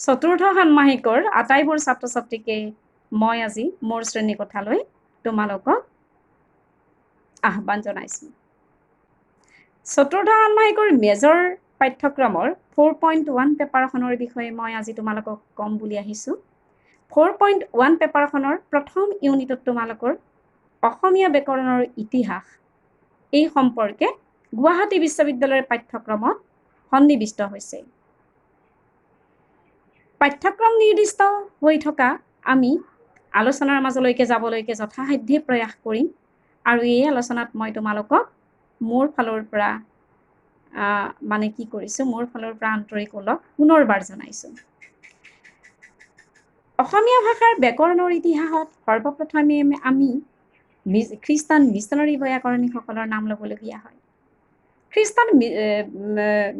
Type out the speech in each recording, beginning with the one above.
চতুৰ্থ ষান্মাসিকৰ আটাইবোৰ ছাত্ৰ ছাত্ৰীকে মই আজি মোৰ শ্ৰেণী কোঠালৈ তোমালোকক আহ্বান জনাইছোঁ। চতুৰ্থ ষান্মাসিকৰ মেজৰ পাঠ্যক্ৰমৰ 4.1 পেপাৰখনৰ বিষয়ে মই আজি তোমালোকক কম বুলি আহিছোঁ। 4.1 পেপাৰখনৰ প্ৰথম ইউনিটত তোমালোকৰ অসমীয়া ব্যাকৰণৰ ইতিহাস এই সম্পৰ্কে গুৱাহাটী বিশ্ববিদ্যালয়ৰ পাঠ্যক্ৰমত সন্নিৱিষ্ট হৈছে। পাঠ্যক্ৰম নিৰ্দিষ্ট হৈ থকা আমি আলোচনাৰ মাজলৈকে যাবলৈকে যথাসাধ্য প্ৰয়াস কৰিম আৰু এই আলোচনাত মই তোমালোকক মোৰ ফালৰ পৰা মোৰ ফালৰ পৰা আন্তৰিক ওলগ পুনৰবাৰ জনাইছোঁ। অসমীয়া ভাষাৰ ব্যাকৰণৰ ইতিহাসত সৰ্বপ্ৰথমে আমি খ্ৰীষ্টান মিছনাৰী ব্যাকৰণীসকলৰ নাম ল'বলগীয়া হয়। খ্ৰীষ্টান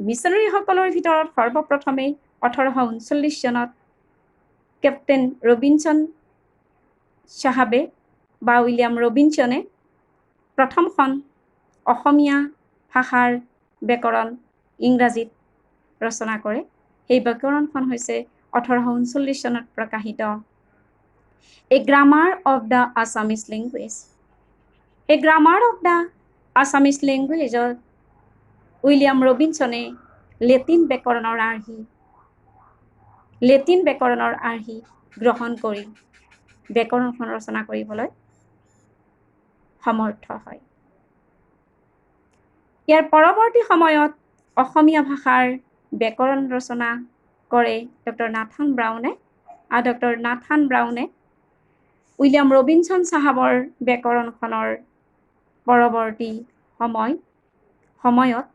মিছনাৰীসকলৰ ভিতৰত সৰ্বপ্ৰথমে 1839 চনত কেপ্টেইন ৰবিনছন চাহাবে বা উইলিয়াম ৰবিনছনে প্ৰথমখন অসমীয়া ভাষাৰ ব্যাকৰণ ইংৰাজীত ৰচনা কৰে। সেই ব্যাকৰণখন হৈছে 1839 চনত প্ৰকাশিত a grammar of the Assamese language. A grammar of the Assamese লেংগুৱেজত উইলিয়াম ৰবিনছনে লেটিন ব্যাকৰণৰ আৰ্হি গ্ৰহণ কৰি ব্যাকৰণখন ৰচনা কৰিবলৈ সমৰ্থ হয়। ইয়াৰ পৰৱৰ্তী সময়ত অসমীয়া ভাষাৰ ব্যাকৰণ ৰচনা কৰে ডক্টৰ নাথান ব্ৰাউনে, আৰু ডক্টৰ নাথান ব্ৰাউনে উইলিয়াম ৰবিনছন চাহাবৰ ব্যাকৰণখনৰ পৰৱৰ্তী সময়ত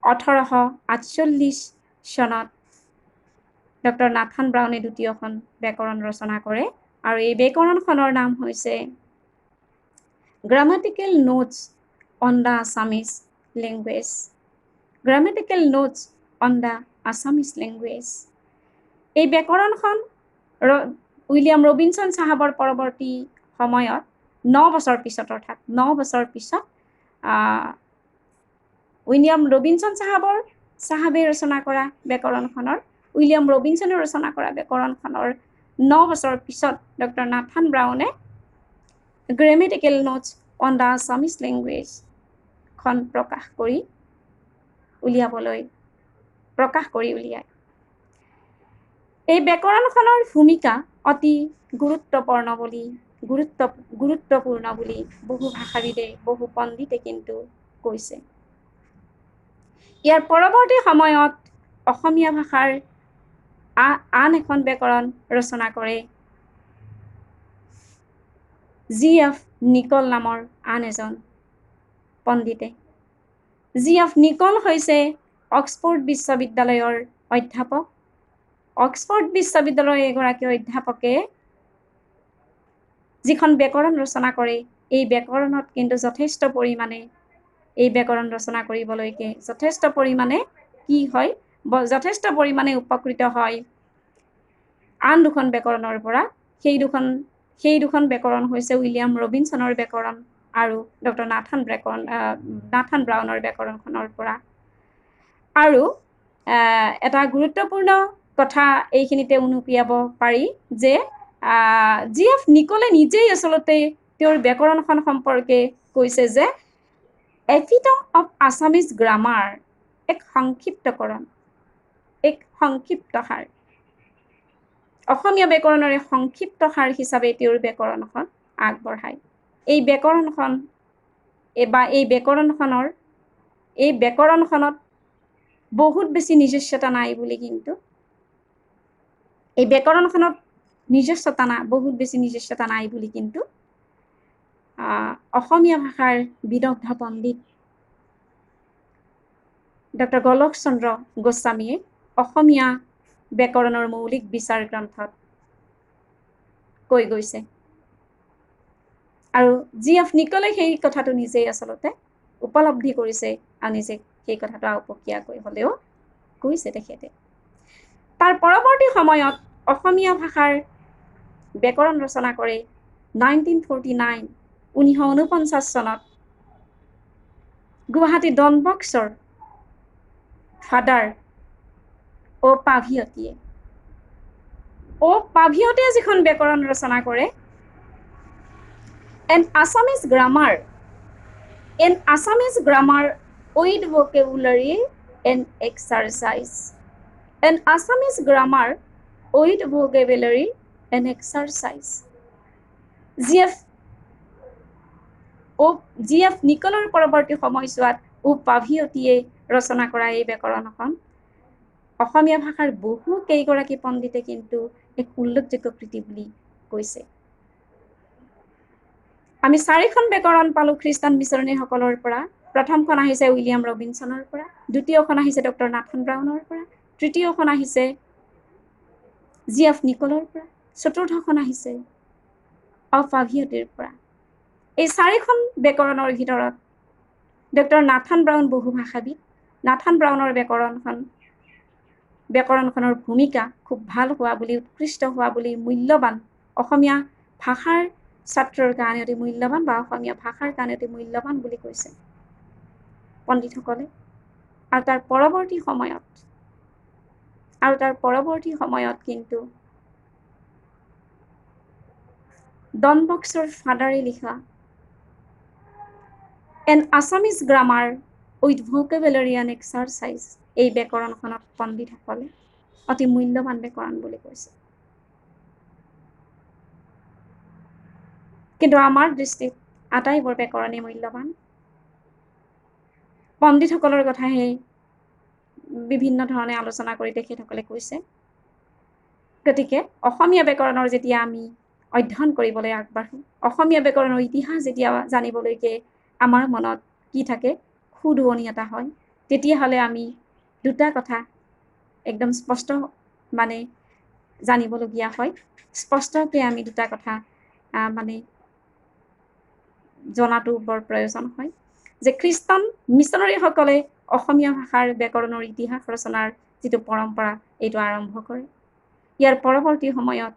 1848 চনত ডক্টৰ নাথান ব্ৰাউনে দ্বিতীয়খন ব্যাকৰণ ৰচনা কৰে আৰু এই ব্যাকৰণখনৰ নাম হৈছে grammatical notes on the Assamese language. Grammatical notes on the Assamese language. এই ব্যাকৰণখন উইলিয়াম ৰবিনছন চাহাবৰ পৰৱৰ্তী সময়ত 9 বছৰ পিছত উইলিয়াম ৰবিনছন চাহাবে ৰচনা কৰা উইলিয়াম ৰবিনছনে ৰচনা কৰা ব্যাকৰণখনৰ 9 বছৰ পিছত ডক্টৰ নাথান ব্ৰাউনে grammatical notes on the Assamese language খন প্ৰকাশ কৰি উলিয়ায়। এই ব্যাকৰণখনৰ ভূমিকা অতি গুৰুত্বপূৰ্ণ বুলি বহু ভাষাবিদে বহু পণ্ডিতে কিন্তু কৈছে। ইয়াৰ পৰৱৰ্তী সময়ত অসমীয়া ভাষাৰ আন এখন ব্যাকৰণ ৰচনা কৰে জি.এফ. নিকল নামৰ আন এজন পণ্ডিতে। জি.এফ. নিকল হৈছে অক্সফৰ্ড বিশ্ববিদ্যালয়ৰ অধ্যাপক। অক্সফৰ্ড বিশ্ববিদ্যালয়ৰ এগৰাকী অধ্যাপকে যিখন ব্যাকৰণ ৰচনা কৰে এই ব্যাকৰণত কিন্তু যথেষ্ট পৰিমাণে এই ব্যাকৰণ ৰচনা কৰিবলৈকে যথেষ্ট পৰিমাণে উপকৃত হয় আন দুখন ব্যাকৰণৰ পৰা। সেই দুখন ব্যাকৰণ হৈছে উইলিয়াম ৰবিনছনৰ ব্যাকৰণ আৰু ডক্টৰ নাথান ব্ৰাউনৰ ব্যাকৰণখনৰ পৰা। আৰু এটা গুৰুত্বপূৰ্ণ কথা এইখিনিতে উনুকিয়াব পাৰি যে জি.এফ. নিকলে নিজেই আচলতে তেওঁৰ ব্যাকৰণখন সম্পৰ্কে কৈছে যে এপিটম অফ আছামিজ গ্ৰামাৰ, এক সংক্ষিপ্ত সাৰ, অসমীয়া ব্যাকৰণৰ সংক্ষিপ্ত সাৰ হিচাপে তেওঁৰ ব্যাকৰণখন আগবঢ়ায়। এই ব্যাকৰণখনত বহুত বেছি নিজস্বতা নাই বুলি কিন্তু অসমীয়া ভাষাৰ বিদগ্ধ পণ্ডিত ডক্টৰ গোলোক চন্দ্ৰ গোস্বামীয়ে অসমীয়া ব্যাকৰণৰ মৌলিক বিচাৰ গ্ৰন্থত কৈ গৈছে। আৰু জি.এফ. নিকলে সেই কথাটো নিজেই আচলতে উপলব্ধি কৰিছে আৰু নিজে সেই কথাটো আওপকীয়াকৈ হ'লেও কৈছে তেখেতে। তাৰ পৰৱৰ্তী সময়ত অসমীয়া ভাষাৰ ব্যাকৰণ ৰচনা কৰে 1949 চনত গুৱাহাটী ডন বস্কৰ ফাদাৰ অ' পাভিয়তীয়ে। ও পাভিয়তে যিখন ব্যাকৰণ ৰচনা কৰে, an Assamese grammar with vocabulary and exercise. An Assamese grammar with vocabulary and exercise. GF নিকলৰ পৰৱৰ্তী সময়ছোৱাত পাভিয়তীয়ে ৰচনা কৰা এই ব্যাকৰণখন অসমীয়া ভাষাৰ বহু কেইগৰাকী পণ্ডিতে কিন্তু এক উল্লেখযোগ্য কৃতি বুলি কৈছে। আমি 4খন ব্যাকৰণ পালো খ্ৰীষ্টান মিছনেৰীসকলৰ পৰা। প্ৰথমখন আহিছে উইলিয়াম ৰবিনছনৰ পৰা, দ্বিতীয়খন আহিছে ডক্টৰ নাথান ব্ৰাউনৰ পৰা, তৃতীয়খন আহিছে GF নিকলৰ পৰা, চতুৰ্থখন আহিছে পাভিয়তীৰ পৰা। এই 4খন ব্যাকৰণৰ ভিতৰত ডক্টৰ নাথান ব্ৰাউন বহু ভাষাবিদ। নাথান ব্ৰাউনৰ ব্যাকৰণখনৰ ভূমিকা খুব ভাল হোৱা বুলি, উৎকৃষ্ট হোৱা বুলি, মূল্যৱান, অসমীয়া ভাষাৰ ছাত্ৰৰ কাৰণে অতি মূল্যৱান বা অসমীয়া ভাষাৰ কাৰণে অতি মূল্যৱান বুলি কৈছে পণ্ডিতসকলে। আৰু তাৰ পৰৱৰ্তী সময়ত কিন্তু ডন বক্সৰ ফাদাৰে লিখা an Assamese grammar with vocabulary and exercise এই ব্যাকৰণখনত পণ্ডিতসকলে অতি মূল্যৱান ব্যাকৰণ বুলি কৈছে। কিন্তু আমাৰ দৃষ্টিত আটাইবোৰ ব্যাকৰণেই মূল্যৱান। পণ্ডিতসকলৰ কথাহে বিভিন্ন ধৰণে আলোচনা কৰি তেখেতসকলে কৈছে। গতিকে অসমীয়া ব্যাকৰণৰ যেতিয়া আমি অধ্যয়ন কৰিবলৈ আগবাঢ়ো, অসমীয়া ব্যাকৰণৰ ইতিহাস যেতিয়া জানিবলৈকে আমাৰ মনত কি থাকে, খুদুৱনি এটা হয়, তেতিয়াহ'লে আমি দুটা কথা একদম স্পষ্ট মানে জানিবলগীয়া হয়। স্পষ্টকৈ আমি দুটা কথা মানে জনাটো বৰ প্ৰয়োজন হয় যে খ্ৰীষ্টান মিছনেৰীসকলে অসমীয়া ভাষাৰ ব্যাকৰণৰ ইতিহাস ৰচনাৰ যিটো পৰম্পৰা এইটো আৰম্ভ কৰে। ইয়াৰ পৰৱৰ্তী সময়ত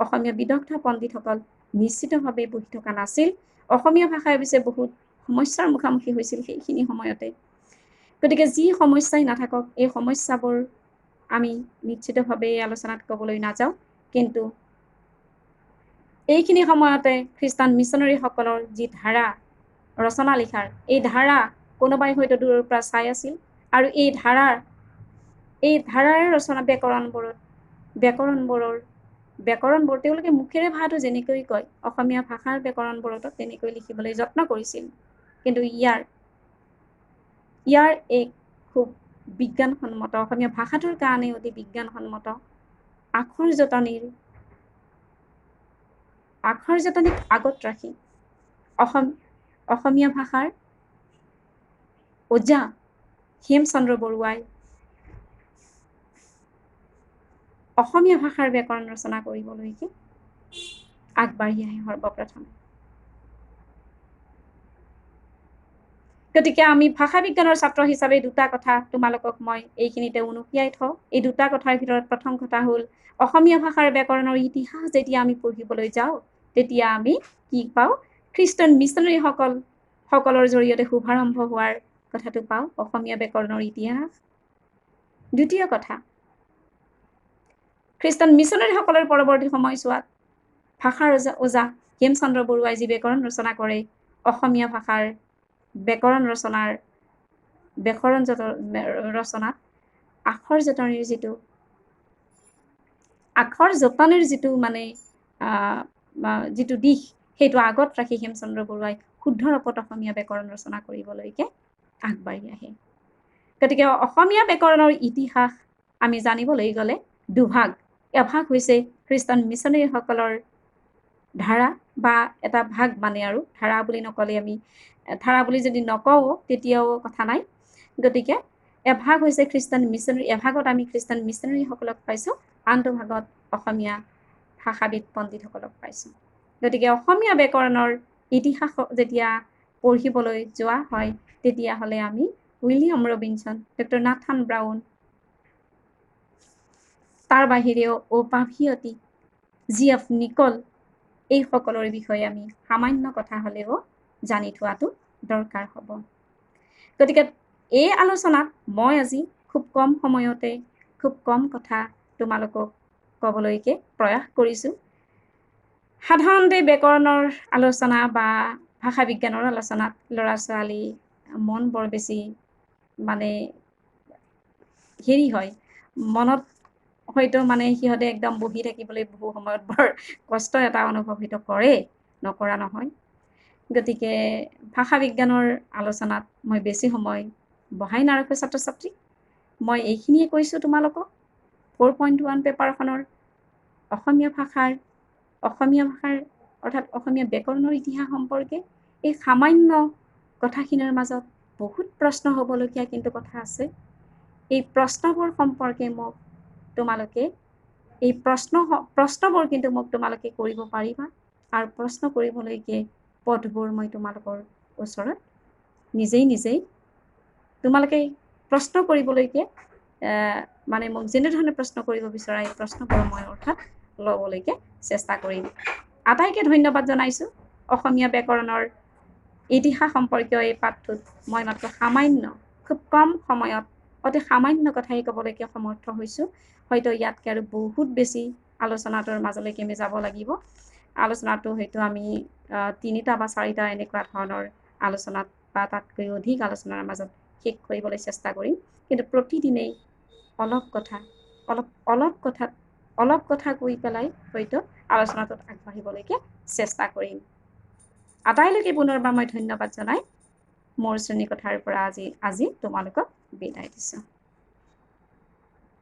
অসমীয়া বিদগ্ধ পণ্ডিতসকল নিশ্চিতভাৱে বহি থকা নাছিল। অসমীয়া ভাষাই অৱশ্যে বহুত সমস্যাৰ মুখামুখি হৈছিল সেইখিনি সময়তে। গতিকে যি সমস্যাই নাথাকক, এই সমস্যাবোৰ আমি নিশ্চিতভাৱে এই আলোচনাত ক'বলৈ নাযাওঁ, কিন্তু এইখিনি সময়তে খ্ৰীষ্টান মিছনেৰীসকলৰ যি ধাৰা ৰচনা লিখাৰ, এই ধাৰা কোনোবাই হয়তো দূৰৰ পৰা চাই আছিল, আৰু এই ধাৰাৰ ৰচনা ব্যাকৰণবোৰ তেওঁলোকে মুখেৰে ভাষাটো যেনেকৈ কয়, অসমীয়া ভাষাৰ ব্যাকৰণবোৰতো তেনেকৈ লিখিবলৈ যত্ন কৰিছিল। কিন্তু ইয়াৰ এক খুব বিজ্ঞানসন্মত, অসমীয়া ভাষাটোৰ কাৰণে অতি বিজ্ঞানসন্মত আখৰ জটনিক আগত ৰাখি অসমীয়া ভাষাৰ ওজা হেমচন্দ্ৰ বৰুৱাই অসমীয়া ভাষাৰ ব্যাকৰণ ৰচনা কৰিবলৈকে আগবাঢ়ি আহে সৰ্বপ্ৰথম। গতিকে আমি ভাষা বিজ্ঞানৰ ছাত্ৰ হিচাপে দুটা কথা তোমালোকক মই এইখিনিতে উনুকিয়াই থওঁ। এই দুটা কথাৰ ভিতৰত প্ৰথম কথা হ'ল, অসমীয়া ভাষাৰ ব্যাকৰণৰ ইতিহাস যেতিয়া আমি পঢ়িবলৈ যাওঁ, তেতিয়া আমি কি পাওঁ? খ্ৰীষ্টান মিছনেৰীসকলৰ জৰিয়তে শুভাৰম্ভ হোৱাৰ কথাটো পাওঁ, অসমীয়া ব্যাকৰণৰ ইতিহাস। দ্বিতীয় কথা, খ্ৰীষ্টান মিছনেৰীসকলৰ পৰৱৰ্তী সময়ছোৱাত ভাষাৰ ওজা হেমচন্দ্ৰ বৰুৱাই যি ব্যাকৰণ ৰচনা কৰে, অসমীয়া ভাষাৰ ব্যাকৰণ ৰচনাত আখৰ জটনিৰ যিটো মানে যিটো দিশ, সেইটো আগত ৰাখি হেমচন্দ্ৰ বৰুৱাই শুদ্ধ ৰূপত অসমীয়া ব্যাকৰণ ৰচনা কৰিবলৈকে আগবাঢ়ি আহে। গতিকে অসমীয়া ব্যাকৰণৰ ইতিহাস আমি জানিবলৈ গ'লে দুভাগ। এভাগ হৈছে খ্ৰীষ্টান মিছনেৰীসকলৰ ধাৰা বা এটা ভাগ মানে, আৰু ধাৰা বুলি যদি নকওঁ তেতিয়াও কথা নাই। গতিকে এভাগ হৈছে খ্ৰীষ্টান মিছনেৰী, এভাগত আমি খ্ৰীষ্টান মিছনেৰীসকলক পাইছোঁ, আনটো ভাগত অসমীয়া ভাষাবিদ পণ্ডিতসকলক পাইছোঁ। গতিকে অসমীয়া ব্যাকৰণৰ ইতিহাস যেতিয়া পঢ়িবলৈ যোৱা হয়, তেতিয়াহ'লে আমি William Robinson, doctor Nathan brown, তাৰ বাহিৰেও পাভিয়তী, GF নিকল, এইসকলৰ বিষয়ে আমি সামান্য কথা হ'লেও জানি থোৱাটো দৰকাৰ হ'ব। গতিকে এই আলোচনাত মই আজি খুব কম সময়তে খুব কম কথা তোমালোকক ক'বলৈকে প্ৰয়াস কৰিছোঁ। সাধাৰণতে ব্যাকৰণৰ আলোচনা বা ভাষা বিজ্ঞানৰ আলোচনাত ল'ৰা ছোৱালী মন বৰ বেছি মানে হেৰি হয়, মনত হয়তো মানে সিহঁতে একদম বহি থাকিবলৈ বহু সময়ত বৰ কষ্ট এটা অনুভৱিত কৰে, নকৰা নহয়। গতিকে ভাষা বিজ্ঞানৰ আলোচনাত মই বেছি সময় বহাই নাৰাখোঁ ছাত্ৰ ছাত্ৰীক। মই এইখিনিয়ে কৈছোঁ তোমালোকক 4.1 পেপাৰখনৰ অসমীয়া ভাষাৰ অৰ্থাৎ অসমীয়া ব্যাকৰণৰ ইতিহাস সম্পৰ্কে এই সামান্য কথাখিনিৰ মাজত বহুত প্ৰশ্ন হ'বলগীয়া কিন্তু কথা আছে। এই প্ৰশ্নবোৰ সম্পৰ্কে মোক তোমালোকে প্ৰশ্নবোৰ কিন্তু মোক তোমালোকে কৰিব পাৰিবা, আৰু প্ৰশ্ন কৰিবলৈকে পদবোৰ মই তোমালোকৰ ওচৰত নিজেই তোমালোকে প্ৰশ্ন কৰিবলৈকে মানে মোক যেনেধৰণে প্ৰশ্ন কৰিব বিচৰা এই প্ৰশ্নবোৰ মই অৰ্থাৎ ল'বলৈকে চেষ্টা কৰিম। আটাইকে ধন্যবাদ জনাইছোঁ। অসমীয়া ব্যাকৰণৰ ইতিহাস সম্পৰ্কীয় এই পাঠটোত মই মাত্ৰ সামান্য, খুব কম সময়ত অতি সামান্য কথাই ক'বলৈকে সমৰ্থ হৈছোঁ। হয়তো ইয়াতকৈ আৰু বহুত বেছি আলোচনাটোৰ মাজলৈকে আমি যাব লাগিব। আলোচনাটো হয়তো আমি 3টা বা 4টা এনেকুৱা ধৰণৰ আলোচনাত বা তাতকৈ অধিক আলোচনাৰ মাজত শেষ কৰিবলৈ চেষ্টা কৰিম। কিন্তু প্ৰতিদিনেই অলপ কথা কৈ পেলাই হয়তো আলোচনাটোত আগবাঢ়িবলৈকে চেষ্টা কৰিম। আটাইলৈকে পুনৰবাৰ মই ধন্যবাদ জনাই মোৰ শ্ৰেণীকোঠাৰ পৰা আজি তোমালোকক বিদায় দিছোঁ।